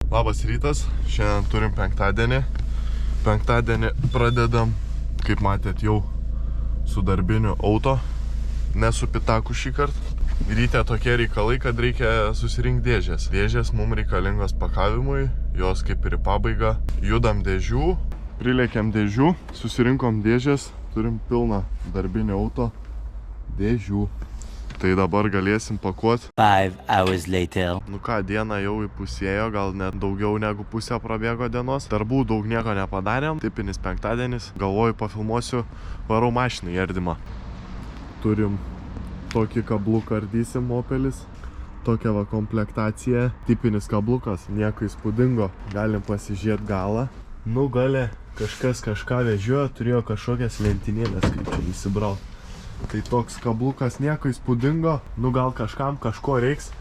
Labas rytas, šiandien turim penktadienį. Penktadienį pradedam, kaip matėt, jau su darbiniu auto, ne su pitaku šį kartą. Ryte tokie reikalai, kad reikia susirinkti dėžės. Dėžės mums reikalingos pakavimui, jos kaip ir į pabaigą. Judam dėžių, prilėkiam dėžių, susirinkom dėžės, turim pilną darbinį auto dėžių. Tai dabar galėsim pakuoti. 5 hours later. Nu ką, diena jau įpusėjo, gal net daugiau negu pusę prabėgo dienos. Darbų daug nieko nepadarėm, tipinis penktadienis. Galvoju, pafilmuosiu varau mašiną į ardymą. Turim tokį kabluką ardysim Opelis. Tokia va komplektacija. Tipinis kablukas, nieko įspūdingo. Galim pasižiūrėti galą. Nu gale kažkas kažką vežiojo, turėjo kažkokias lentynėlės, kaip čia įsibraut. Tai toks kablukas nieko įspūdingo, nu gal kažkam kažko reiks.